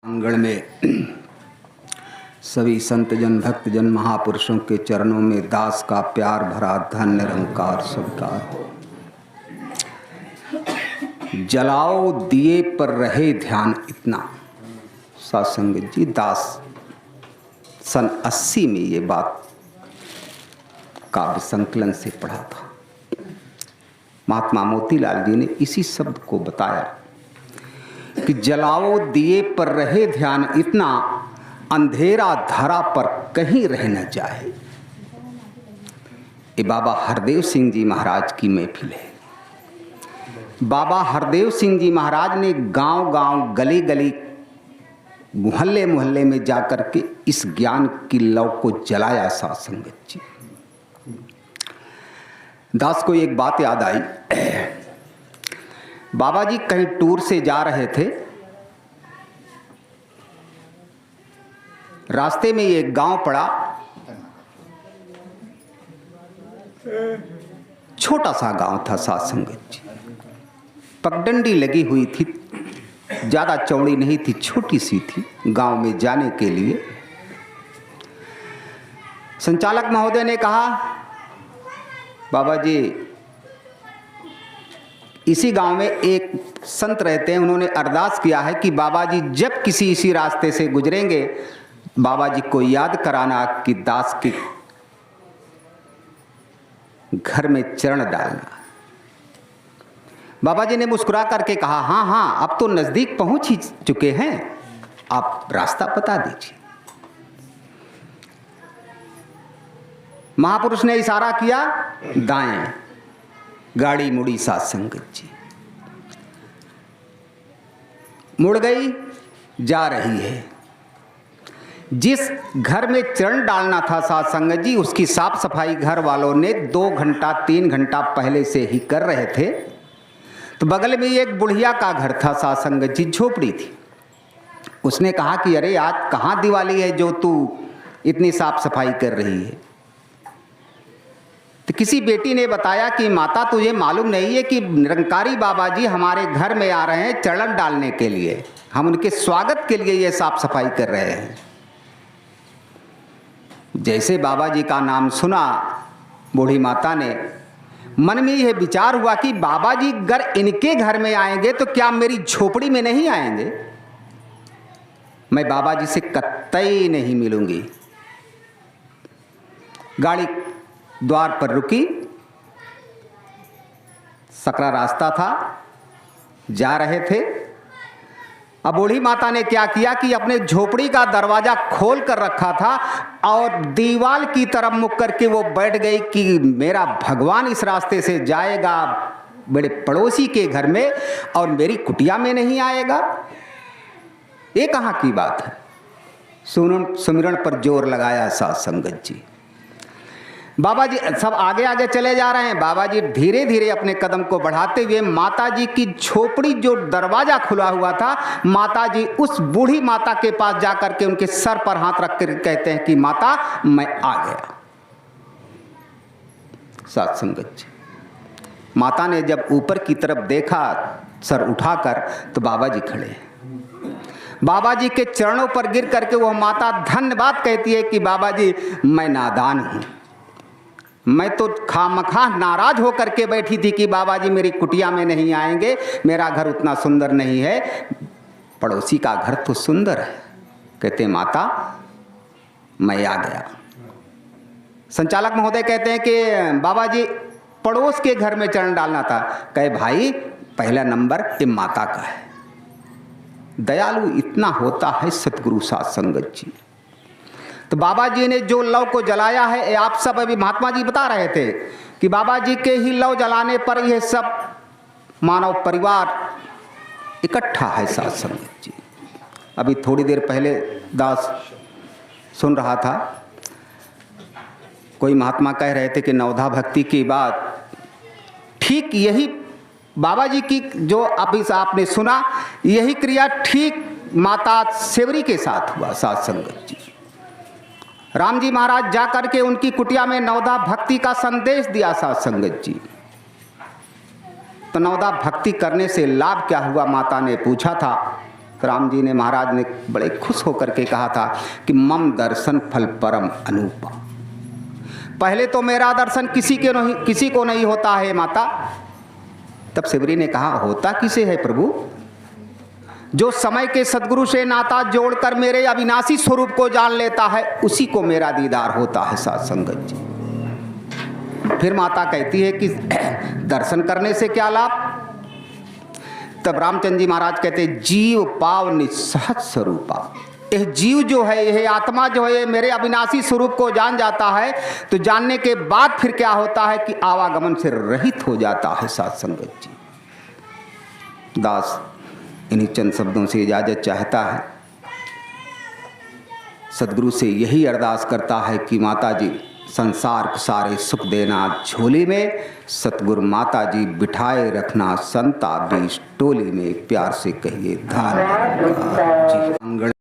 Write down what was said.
आंगण में सभी संतजन भक्तजन महापुरुषों के चरणों में दास का प्यार भरा धन्य निरंकार स्वीकार हो। जलाओ दिए पर रहे ध्यान इतना। सत्संग जी दास सन 80 में ये बात काव्य संकलन से पढ़ा था। महात्मा मोतीलाल जी ने इसी शब्द को बताया कि जलाओ दिए पर रहे ध्यान इतना, अंधेरा धरा पर कहीं रह न जाए। ये बाबा हरदेव सिंह जी महाराज की महफिल है। बाबा हरदेव सिंह जी महाराज ने गांव गांव गली गली मोहल्ले मोहल्ले में जाकर के इस ज्ञान की लौ को जलाया। सत्संगत जी दास को एक बात याद आई। बाबा जी कहीं टूर से जा रहे थे, रास्ते में एक गांव पड़ा, छोटा सा गांव था। सत्संगत जी पगडंडी लगी हुई थी, ज्यादा चौड़ी नहीं थी, छोटी सी थी। गांव में जाने के लिए संचालक महोदय ने कहा, बाबा जी इसी गांव में एक संत रहते हैं, उन्होंने अरदास किया है कि बाबा जी जब किसी इसी रास्ते से गुजरेंगे, बाबा जी को याद कराना कि दास के घर में चरण डालना। बाबा जी ने मुस्कुरा करके कहा, हाँ हाँ अब तो नजदीक पहुंच ही चुके हैं, आप रास्ता बता दीजिए। महापुरुष ने इशारा किया दाएं, गाड़ी मुड़ी। सत्संगत जी मुड़ गई, जा रही है। जिस घर में चरण डालना था सत्संगत जी, उसकी साफ सफाई घर वालों ने 2 घंटा 3 घंटा पहले से ही कर रहे थे। तो बगल में एक बुढ़िया का घर था सत्संगत जी, झोपड़ी थी। उसने कहा कि अरे आज कहाँ दिवाली है जो तू इतनी साफ सफाई कर रही है। तो किसी बेटी ने बताया कि माता तुझे मालूम नहीं है कि निरंकारी बाबा जी हमारे घर में आ रहे हैं चरण डालने के लिए, हम उनके स्वागत के लिए ये साफ सफाई कर रहे हैं। जैसे बाबा जी का नाम सुना, बूढ़ी माता ने मन में यह विचार हुआ कि बाबा जी अगर इनके घर में आएंगे तो क्या मेरी झोपड़ी में नहीं आएंगे? मैं बाबा जी से कतई नहीं मिलूंगी। गाड़ी द्वार पर रुकी, सकरा रास्ता था, जा रहे थे। अब बूढ़ी माता ने क्या किया कि अपने झोपड़ी का दरवाजा खोल कर रखा था और दीवार की तरफ मुख करके वो बैठ गई कि मेरा भगवान इस रास्ते से जाएगा मेरे पड़ोसी के घर में और मेरी कुटिया में नहीं आएगा। ये कहाँ की बात है? सुमिरन पर जोर लगाया सत्संगत जी। बाबा जी सब आगे आगे चले जा रहे हैं। बाबा जी धीरे धीरे अपने कदम को बढ़ाते हुए माता जी की झोपड़ी जो दरवाजा खुला हुआ था, माता जी उस बूढ़ी माता के पास जाकर के उनके सर पर हाथ रख कर कहते हैं कि माता मैं आ गया। सत्संगत जी माता ने जब ऊपर की तरफ देखा सर उठाकर, तो बाबा जी खड़े हैं। बाबा जी के चरणों पर गिर करके वह माता धन्यवाद कहती है कि बाबा जी मैं नादान हूं, मैं तो खामखा नाराज होकर के बैठी थी कि बाबा जी मेरी कुटिया में नहीं आएंगे, मेरा घर उतना सुंदर नहीं है, पड़ोसी का घर तो सुंदर है। कहते माता मैं आ गया। संचालक महोदय कहते हैं कि बाबा जी पड़ोस के घर में चरण डालना था। कहे भाई पहला नंबर ये माता का है। दयालु इतना होता है सतगुरु सत्संगत जी। तो बाबा जी ने जो लौ को जलाया है, आप सब अभी महात्मा जी बता रहे थे कि बाबा जी के ही लौ जलाने पर यह सब मानव परिवार इकट्ठा है। सत्संगत जी अभी थोड़ी देर पहले दास सुन रहा था, कोई महात्मा कह रहे थे कि नवधा भक्ति की बात, ठीक यही बाबा जी की जो अभी आपने सुना, यही क्रिया ठीक माता सेवरी के साथ हुआ। सत्संगत जी राम जी महाराज जाकर के उनकी कुटिया में नवधा भक्ति का संदेश दिया। सत्संगत जी तो नवधा भक्ति करने से लाभ क्या हुआ, माता ने पूछा था। तो राम जी ने, महाराज ने बड़े खुश होकर के कहा था कि मम दर्शन फल परम अनूपा। पहले तो मेरा दर्शन किसी को नहीं होता है माता। तब शिवरी ने कहा, होता किसे है प्रभु? जो समय के सदगुरु से नाता जोड़कर मेरे अविनाशी स्वरूप को जान लेता है, उसी को मेरा दीदार होता है साध संगत जी। फिर माता कहती है कि दर्शन करने से क्या लाभ? तब रामचंद्र जी महाराज कहते हैं, जीव पाव निस्सहज स्वरूपा। यह जीव जो है, यह आत्मा जो है, मेरे अविनाशी स्वरूप को जान जाता है, तो जानने के बाद फिर क्या होता है कि आवागमन से रहित हो जाता है साध संगत जी। दास इन्हीं चंद शब्दों से इजाजत चाहता है। सदगुरु से यही अरदास करता है कि माता जी संसार को सारे सुख देना झोली में, सतगुरु माता जी बिठाए रखना संता बीच टोली में। प्यार से कहिए धन्यवाद जी।